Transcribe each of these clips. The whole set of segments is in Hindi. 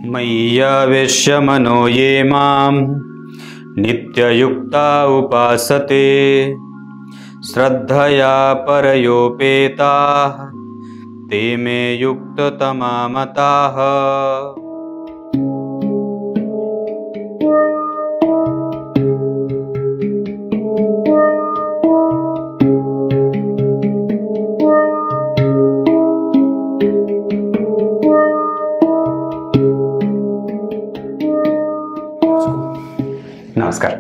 मय्यावेश्य मनो ये मां नित्ययुक्ता उपासते श्रद्धया परयोपेताः ते मे युक्ततमा मताः। नमस्कार,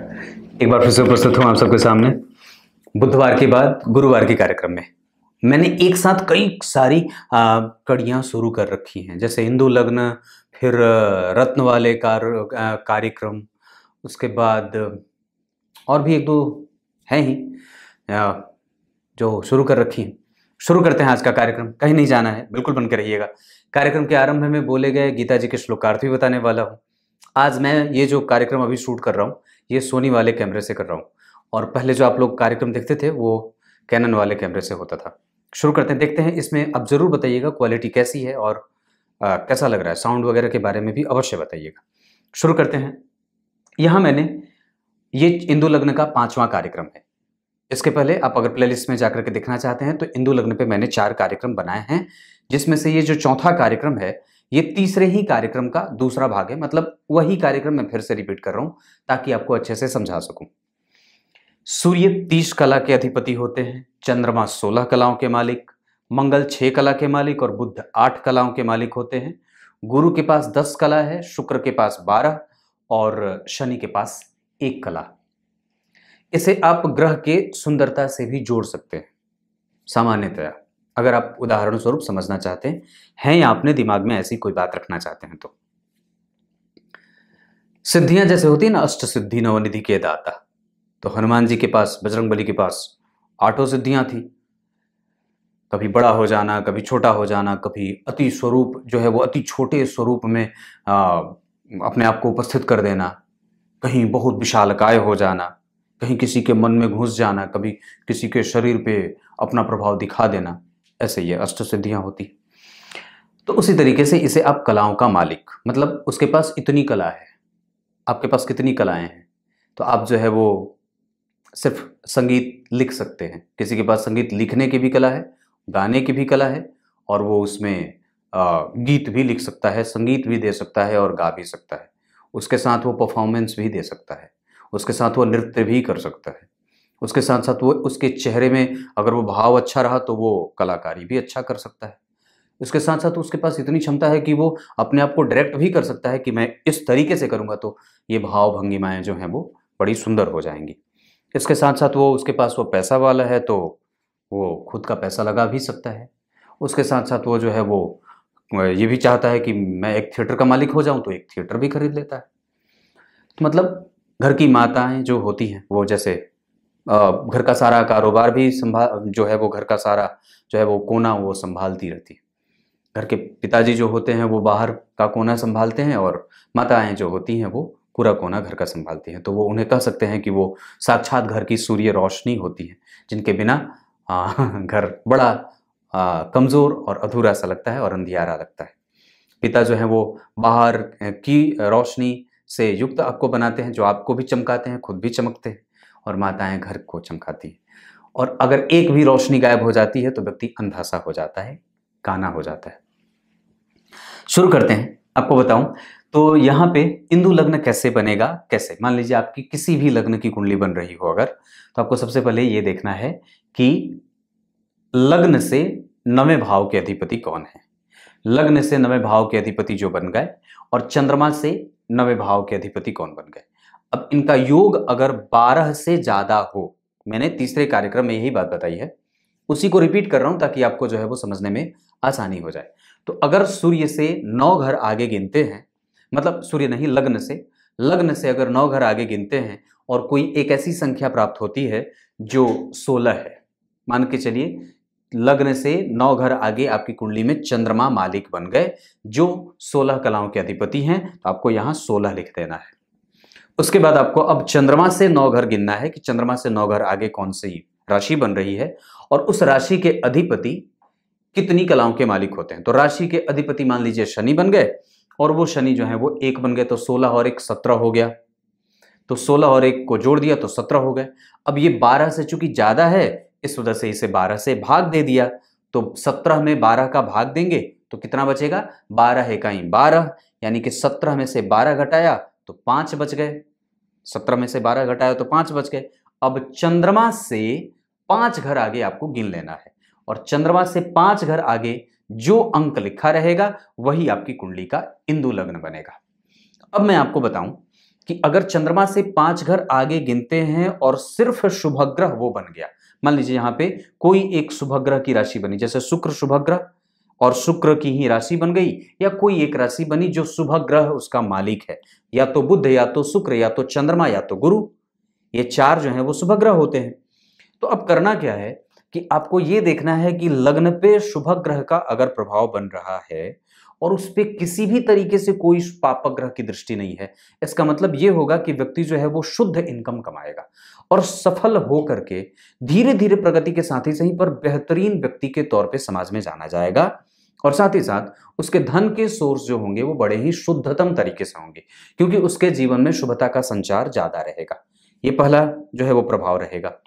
एक बार फिर से उपस्थित हूं आप सबके सामने बुधवार के बाद गुरुवार के कार्यक्रम में। मैंने एक साथ कई सारी कड़ियां शुरू कर रखी हैं, जैसे हिंदू लग्न, फिर रत्न वाले कार्यक्रम, उसके बाद और भी एक दो हैं ही जो शुरू कर रखी हैं। शुरू करते हैं आज का कार्यक्रम। कहीं नहीं जाना है, बिल्कुल बन के रहिएगा। कार्यक्रम के आरंभ में बोले गए गीता जी के श्लोकार्थ भी बताने वाला हूँ। आज मैं ये जो कार्यक्रम अभी शूट कर रहा हूँ ये सोनी वाले कैमरे से कर रहा हूँ, और पहले जो आप लोग कार्यक्रम देखते थे वो कैनन वाले कैमरे से होता था। शुरू करते हैं, देखते हैं इसमें। अब जरूर बताइएगा क्वालिटी कैसी है और कैसा लग रहा है, साउंड वगैरह के बारे में भी अवश्य बताइएगा। शुरू करते हैं। यहाँ मैंने ये इंदु लग्न का 5वां कार्यक्रम है। इसके पहले आप अगर प्लेलिस्ट में जाकर के देखना चाहते हैं तो इंदु लग्न पे मैंने 4 कार्यक्रम बनाए हैं, जिसमें से ये जो चौथा कार्यक्रम है ये तीसरे ही कार्यक्रम का दूसरा भाग है। मतलब वही कार्यक्रम मैं फिर से रिपीट कर रहा हूं ताकि आपको अच्छे से समझा सकूं। सूर्य 30 कला के अधिपति होते हैं, चंद्रमा 16 कलाओं के मालिक, मंगल 6 कला के मालिक और बुध 8 कलाओं के मालिक होते हैं। गुरु के पास 10 कला है, शुक्र के पास 12 और शनि के पास 1 कला। इसे आप ग्रह के सुंदरता से भी जोड़ सकते हैं सामान्यतया, अगर आप उदाहरण स्वरूप समझना चाहते हैं या अपने दिमाग में ऐसी कोई बात रखना चाहते हैं तो। सिद्धियां जैसे होती है ना, अष्ट सिद्धि नवनिधि के दाता, तो हनुमान जी के पास, बजरंगबली के पास 8 सिद्धियां थी। कभी बड़ा हो जाना, कभी छोटा हो जाना, कभी अति स्वरूप जो है वो अति छोटे स्वरूप में अपने आप को उपस्थित कर देना, कहीं बहुत विशालकाय हो जाना, कहीं किसी के मन में घुस जाना, कभी किसी के शरीर पे अपना प्रभाव दिखा देना। ऐसे ये अष्ट सिद्धियां होती। तो उसी तरीके से इसे आप कलाओं का मालिक, मतलब उसके पास इतनी कला है। आपके पास कितनी कलाएं हैं? तो आप जो है वो सिर्फ संगीत लिख सकते हैं, किसी के पास संगीत लिखने की भी कला है, गाने की भी कला है, और वो उसमें गीत भी लिख सकता है, संगीत भी दे सकता है और गा भी सकता है। उसके साथ वो परफॉर्मेंस भी दे सकता है, उसके साथ वो नृत्य भी कर सकता है, उसके साथ साथ वो उसके चेहरे में अगर वो भाव अच्छा रहा तो वो कलाकारी भी अच्छा कर सकता है। उसके साथ साथ उसके पास इतनी क्षमता है कि वो अपने आप को डायरेक्ट भी कर सकता है कि मैं इस तरीके से करूँगा तो ये भाव भंगिमाएँ जो हैं वो बड़ी सुंदर हो जाएंगी। इसके साथ साथ वो उसके पास वो पैसा वाला है तो वो खुद का पैसा लगा भी सकता है। उसके साथ साथ वो जो है वो ये भी चाहता है कि मैं एक थिएटर का मालिक हो जाऊँ तो एक थिएटर भी खरीद लेता है। तो मतलब घर की माताएं जो होती हैं वो जैसे घर का सारा कारोबार भी जो है वो घर का सारा जो है वो कोना वो संभालती रहती है। घर के पिताजी जो होते हैं वो बाहर का कोना संभालते हैं और माताएं जो होती हैं वो पूरा कोना घर का संभालती हैं। तो वो उन्हें कह सकते हैं कि वो साक्षात घर की सूर्य रोशनी होती है, जिनके बिना घर बड़ा कमज़ोर और अधूरा सा लगता है और अंधियारा लगता है। पिता जो है वो बाहर की रोशनी से युक्त आपको बनाते हैं, जो आपको भी चमकाते हैं, खुद भी चमकते हैं, और माताएं घर को चमकाती हैं। और अगर एक भी रोशनी गायब हो जाती है तो व्यक्ति अंधा सा हो जाता है, काना हो जाता है। शुरू करते हैं। आपको बताऊं तो यहाँ पे इंदु लग्न कैसे बनेगा, कैसे मान लीजिए आपकी किसी भी लग्न की कुंडली बन रही हो अगर, तो आपको सबसे पहले ये देखना है कि लग्न से 9वें भाव के अधिपति कौन है। लग्न से 9वें भाव के अधिपति जो बन गए और चंद्रमा से 9वें भाव के अधिपति कौन बन गए। अब इनका योग अगर 12 से ज्यादा हो, मैंने तीसरे कार्यक्रम में यही बात बताई है, उसी को रिपीट कर रहा हूं ताकि आपको जो है वो समझने में आसानी हो जाए। तो अगर सूर्य से 9 घर आगे गिनते हैं, मतलब सूर्य नहीं लग्न से अगर 9 घर आगे गिनते हैं और कोई एक ऐसी संख्या प्राप्त होती है जो 16 है, मान के चलिए लग्न से 9 घर आगे आपकी कुंडली में चंद्रमा मालिक बन गए जो 16 कलाओं के अधिपति हैं, तो आपको यहां 16 लिख देना है। उसके बाद आपको अब चंद्रमा से 9 घर गिनना है कि चंद्रमा से 9 घर आगे कौन सी राशि बन रही है और उस राशि के अधिपति कितनी कलाओं के मालिक होते हैं। तो राशि के अधिपति मान लीजिए शनि बन गए और वो शनि जो है वो 1 बन गए, तो 16 और 1 17 हो गया। तो 16 और 1 को जोड़ दिया तो 17 हो गए। अब ये 12 से चूंकि ज्यादा है, इस वजह से इसे 12 से भाग दे दिया। तो 17 में 12 का भाग देंगे तो कितना बचेगा, 12 इकाई 12, यानी कि 17 में से 12 घटाया तो 5 बच गए। 17 में से 12 घटाया तो 5 बच गए। अब चंद्रमा से 5 घर आगे आपको गिन लेना है, और चंद्रमा से 5 घर आगे जो अंक लिखा रहेगा वही आपकी कुंडली का इंदु लग्न बनेगा। अब मैं आपको बताऊं कि अगर चंद्रमा से 5 घर आगे गिनते हैं और सिर्फ शुभग्रह वो बन गया, मान लीजिए यहां पे कोई एक शुभग्रह की राशि बनी, जैसे शुक्र शुभग्रह और शुक्र की ही राशि बन गई, या कोई एक राशि बनी जो शुभग्रह उसका मालिक है, या तो बुध, या तो शुक्र, या तो चंद्रमा, या तो गुरु, ये 4 जो है वो शुभग्रह होते हैं। तो अब करना क्या है कि आपको ये देखना है कि लग्न पे शुभग्रह का अगर प्रभाव बन रहा है और उस पे किसी भी तरीके से कोई पापक ग्रह की दृष्टि नहीं है, इसका मतलब ये होगा कि व्यक्ति जो है वो शुद्ध इनकम कमाएगा और सफल हो करके धीरे धीरे प्रगति के साथ ही सही पर बेहतरीन व्यक्ति के तौर पे समाज में जाना जाएगा, और साथ ही साथ उसके धन के सोर्स जो होंगे वो बड़े ही शुद्धतम तरीके से होंगे, क्योंकि उसके जीवन में शुभता का संचार ज्यादा रहेगा। ये पहला जो है वो प्रभाव रहेगा।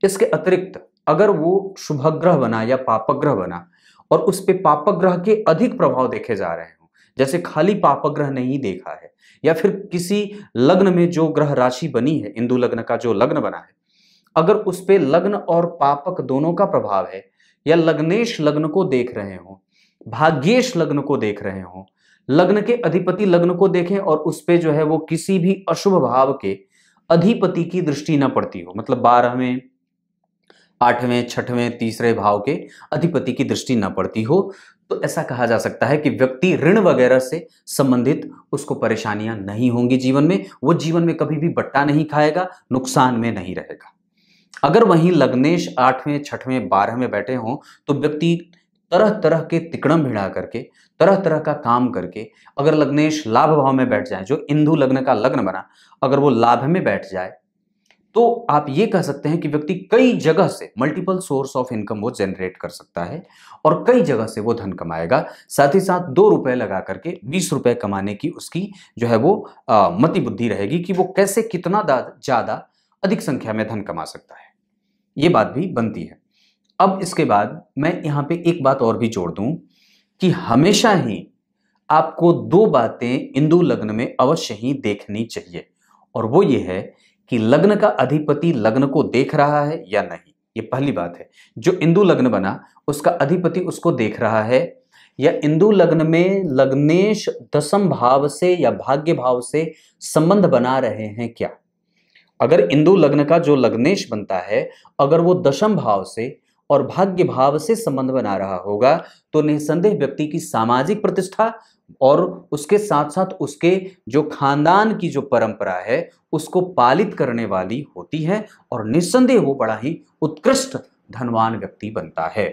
इसके अतिरिक्त अगर वो शुभग्रह बना या पापग्रह बना और उस पे पापग्रह के अधिक प्रभाव देखे जा रहे हो, जैसे खाली पापग्रह नहीं देखा है, या फिर किसी लग्न में जो ग्रह राशि बनी है, इंदु लग्न का जो लग्न बना है, अगर उस पे लग्न और पापक दोनों का प्रभाव है, या लग्नेश लग्न को देख रहे हो, भाग्येश लग्न को देख रहे हो, लग्न के अधिपति लग्न को देखें और उस पे जो है वो किसी भी अशुभ भाव के अधिपति की दृष्टि न पड़ती हो, मतलब 12वें 8वें 6वें तीसरे भाव के अधिपति की दृष्टि न पड़ती हो, तो ऐसा कहा जा सकता है कि व्यक्ति ऋण वगैरह से संबंधित उसको परेशानियां नहीं होंगी जीवन में, वो जीवन में कभी भी बट्टा नहीं खाएगा, नुकसान में नहीं रहेगा। अगर वहीं लग्नेश 8वें 6वें 12वें बैठे हों तो व्यक्ति तरह तरह के तिकड़म भिड़ा करके, तरह तरह का काम करके, अगर लग्नेश लाभ भाव में बैठ जाए, जो इंदु लग्न का लग्न बना, अगर वो लाभ में बैठ जाए, तो आप ये कह सकते हैं कि व्यक्ति कई जगह से मल्टीपल सोर्स ऑफ इनकम वो जनरेट कर सकता है और कई जगह से वो धन कमाएगा। साथ ही साथ 2 रुपए लगा करके 20 रुपए कमाने की उसकी जो है वो मति बुद्धि रहेगी कि वो कैसे कितना ज्यादा अधिक संख्या में धन कमा सकता है। ये बात भी बनती है। अब इसके बाद मैं यहाँ पे एक बात और भी जोड़ दूं कि हमेशा ही आपको 2 बातें इंदु लग्न में अवश्य ही देखनी चाहिए, और वो ये है कि लग्न का अधिपति लग्न को देख रहा है या नहीं। ये पहली बात है। जो इंदु लग्न बना उसका अधिपति उसको देख रहा है, या इंदु लग्न में लग्नेश 10म भाव से या भाग्य भाव से संबंध बना रहे हैं क्या। अगर इंदु लग्न का जो लग्नेश बनता है अगर वो 10म भाव से और भाग्य भाव से संबंध बना रहा होगा तो निसंदेह व्यक्ति की सामाजिक प्रतिष्ठा और उसके साथ साथ उसके जो खानदान की जो परंपरा है उसको पालित करने वाली होती है, और निस्संदेह वो बड़ा ही उत्कृष्ट धनवान व्यक्ति बनता है।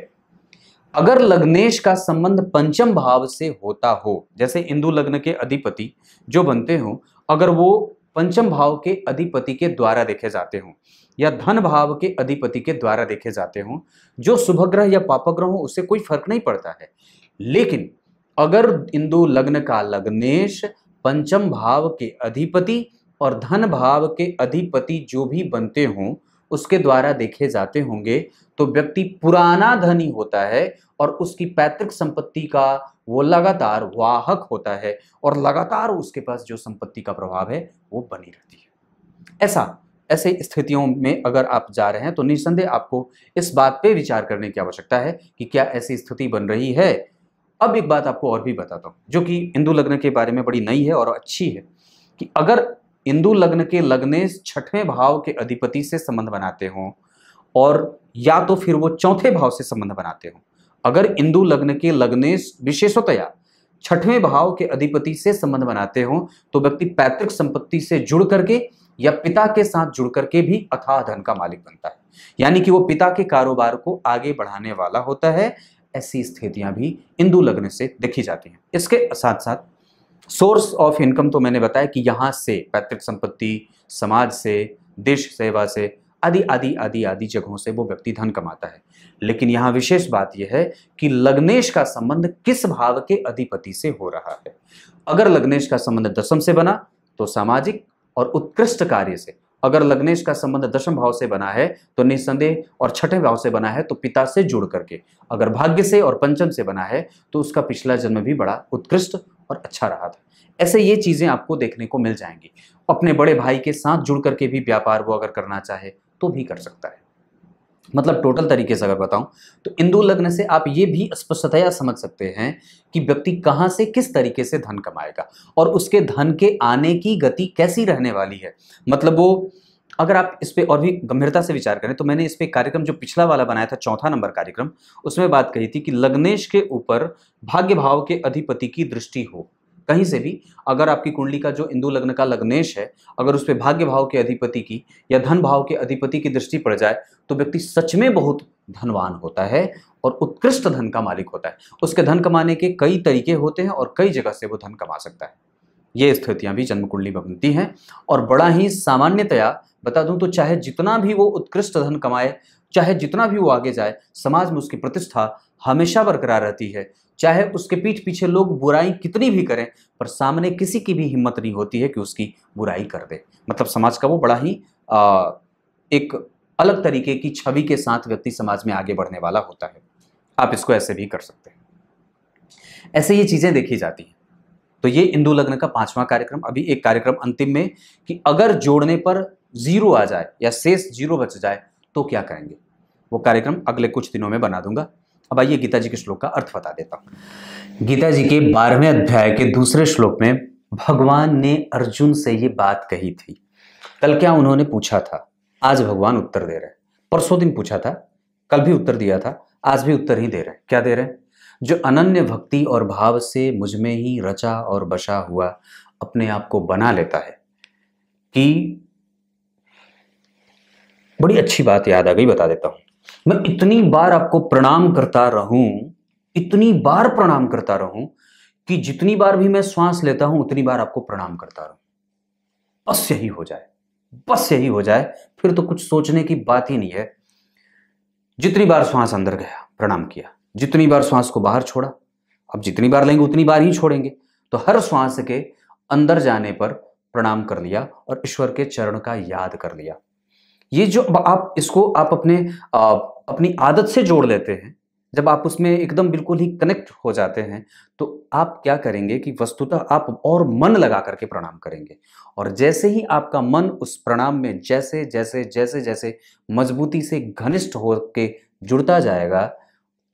अगर लग्नेश का संबंध 5म भाव से होता हो, जैसे इंदु लग्न के अधिपति जो बनते हो अगर वो 5म भाव के अधिपति के द्वारा देखे जाते हो या धन भाव के अधिपति के द्वारा देखे जाते हो, जो शुभग्रह या पापग्रह हो उससे कोई फर्क नहीं पड़ता है। लेकिन अगर इंदु लग्न का लग्नेश 5म भाव के अधिपति और धन भाव के अधिपति जो भी बनते हों उसके द्वारा देखे जाते होंगे तो व्यक्ति पुराना धनी होता है और उसकी पैतृक संपत्ति का वो लगातार वाहक होता है, और लगातार उसके पास जो संपत्ति का प्रभाव है वो बनी रहती है। ऐसे स्थितियों में अगर आप जा रहे हैं तो निस्संदेह आपको इस बात पे विचार करने की आवश्यकता है कि क्या ऐसी स्थिति बन रही है। अब एक बात आपको और भी बताता हूं जो कि इंदु लग्न के बारे में बड़ी नई है और अच्छी है, कि अगर इंदु लग्न के लग्नेश 6वें भाव के अधिपति से संबंध बनाते हो और या तो फिर वो 4थे भाव से संबंध बनाते हो, अगर इंदु लग्न के लग्नेश विशेषतया 6वें भाव के अधिपति से संबंध बनाते हो तो व्यक्ति पैतृक संपत्ति से जुड़ करके या पिता के साथ जुड़ करके भी अथाह धन का मालिक बनता है, यानी कि वो पिता के कारोबार को आगे बढ़ाने वाला होता है। ऐसी स्थितियां भी इंदु लग्न से देखी जाती हैं। इसके साथ साथ सोर्स ऑफ इनकम तो मैंने बताया कि यहां से पैतृक संपत्ति, समाज से, देश सेवा से आदि आदि आदि आदि जगहों से वो व्यक्ति धन कमाता है। लेकिन यहां विशेष बात यह है कि लग्नेश का संबंध किस भाव के अधिपति से हो रहा है। अगर लग्नेश का संबंध दशम से बना तो सामाजिक और उत्कृष्ट कार्य से, अगर लग्नेश का संबंध दशम भाव से बना है तो निस्संदेह, और छठे भाव से बना है तो पिता से जुड़ करके, अगर भाग्य से और पंचम से बना है तो उसका पिछला जन्म भी बड़ा उत्कृष्ट और अच्छा रहा था। ऐसे ये चीजें आपको देखने को मिल जाएंगी। अपने बड़े भाई के साथ जुड़ करके भी व्यापार वो अगर करना चाहे तो भी कर सकता है। मतलब टोटल तरीके से अगर बताऊं तो इंदु लग्न से आप ये भी स्पष्टतया समझ सकते हैं कि व्यक्ति कहां से किस तरीके से धन कमाएगा और उसके धन के आने की गति कैसी रहने वाली है। मतलब वो, अगर आप इस पे और भी गंभीरता से विचार करें तो मैंने इस पे कार्यक्रम जो पिछला वाला बनाया था, चौथा नंबर कार्यक्रम, उसमें बात कही थी कि लग्नेश के ऊपर भाग्य भाव के अधिपति की दृष्टि हो कहीं से भी, अगर आपकी कुंडली का जो इंदु लग्न का लग्नेश है अगर उस पे भाग्य भाव के अधिपति की या धन भाव के अधिपति की दृष्टि पड़ जाए तो व्यक्ति सच में बहुत धनवान होता है और उत्कृष्ट धन का मालिक होता है। उसके धन कमाने के कई तरीके होते हैं और कई जगह से वो धन कमा सकता है। ये स्थितियां भी जन्म कुंडली में बनती हैं और बड़ा ही सामान्यतया बता दूं तो चाहे जितना भी वो उत्कृष्ट धन कमाए, चाहे जितना भी वो आगे जाए, समाज में उसकी प्रतिष्ठा हमेशा बरकरार रहती है। चाहे उसके पीठ पीछे लोग बुराई कितनी भी करें पर सामने किसी की भी हिम्मत नहीं होती है कि उसकी बुराई कर दे। मतलब समाज का वो बड़ा ही एक अलग तरीके की छवि के साथ व्यक्ति समाज में आगे बढ़ने वाला होता है। आप इसको ऐसे भी कर सकते हैं। ऐसे ये चीजें देखी जाती हैं। तो ये इंदु लग्न का 5वां कार्यक्रम। अभी एक कार्यक्रम अंतिम में कि अगर जोड़ने पर 0 आ जाए या शेष 0 बच जाए तो क्या करेंगे, वो कार्यक्रम अगले कुछ दिनों में बना दूंगा। अब आइए गीता जी के श्लोक का अर्थ बता देता हूं। गीता जी के 12वें अध्याय के दूसरे श्लोक में भगवान ने अर्जुन से ये बात कही थी। कल क्या उन्होंने पूछा था, आज भगवान उत्तर दे रहे हैं। परसों दिन पूछा था, कल भी उत्तर दिया था, आज भी उत्तर ही दे रहे हैं। क्या दे रहे हैं? जो अनन्य भक्ति और भाव से मुझ में ही रचा और बसा हुआ अपने आप को बना लेता है। कि बड़ी अच्छी बात याद आ गई, बता देता हूं। मैं इतनी बार आपको प्रणाम करता रहूं, इतनी बार प्रणाम करता रहूं कि जितनी बार भी मैं श्वास लेता हूं उतनी बार आपको प्रणाम करता रहूं। बस यही हो जाए, बस यही हो जाए, फिर तो कुछ सोचने की बात ही नहीं है। जितनी बार श्वास अंदर गया प्रणाम किया, जितनी बार श्वास को बाहर छोड़ा, अब जितनी बार लेंगे उतनी बार ही छोड़ेंगे, तो हर श्वास के अंदर जाने पर प्रणाम कर लिया और ईश्वर के चरण का याद कर लिया। ये जो आप इसको आप अपनी आदत से जोड़ लेते हैं, जब आप उसमें एकदम बिल्कुल ही कनेक्ट हो जाते हैं तो आप क्या करेंगे कि वस्तुतः आप और मन लगा करके प्रणाम करेंगे। और जैसे ही आपका मन उस प्रणाम में जैसे जैसे जैसे जैसे मजबूती से घनिष्ठ होके जुड़ता जाएगा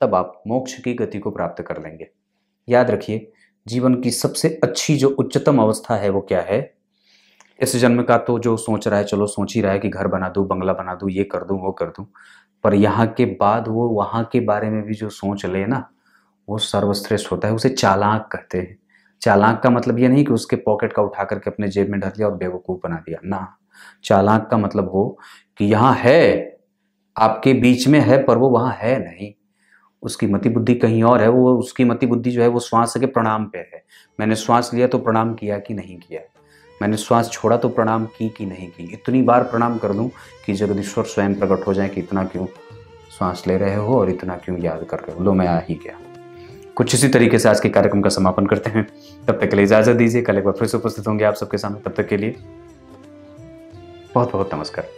तब आप मोक्ष की गति को प्राप्त कर लेंगे। याद रखिए, जीवन की सबसे अच्छी जो उच्चतम अवस्था है वो क्या है? इस जन्म का तो जो सोच रहा है, चलो सोच ही रहा है कि घर बना दूं, बंगला बना दूं, ये कर दूं, वो कर दूं, पर यहाँ के बाद वो वहाँ के बारे में भी जो सोच ले ना, वो सर्वश्रेष्ठ होता है। उसे चालाक कहते हैं। चालाक का मतलब ये नहीं कि उसके पॉकेट का उठा करके अपने जेब में धर लिया और बेवकूफ़ बना दिया ना। चालाक का मतलब हो कि यहाँ है, आपके बीच में है, पर वो वहाँ है नहीं, उसकी मति बुद्धि कहीं और है। वो उसकी मति बुद्धि जो है वो श्वास के प्रणाम पे है। मैंने श्वास लिया तो प्रणाम किया कि नहीं किया, मैंने श्वास छोड़ा तो प्रणाम की कि नहीं की। इतनी बार प्रणाम कर दूं कि जगदीश्वर स्वयं प्रकट हो जाए कि इतना क्यों श्वास ले रहे हो और इतना क्यों याद कर रहे हो, लो मैं आ ही गया। कुछ इसी तरीके से आज के कार्यक्रम का समापन करते हैं। तब तक के लिए इजाजत दीजिए, कल एक बार फिर से उपस्थित होंगे आप सबके सामने। तब तक के लिए बहुत बहुत नमस्कार।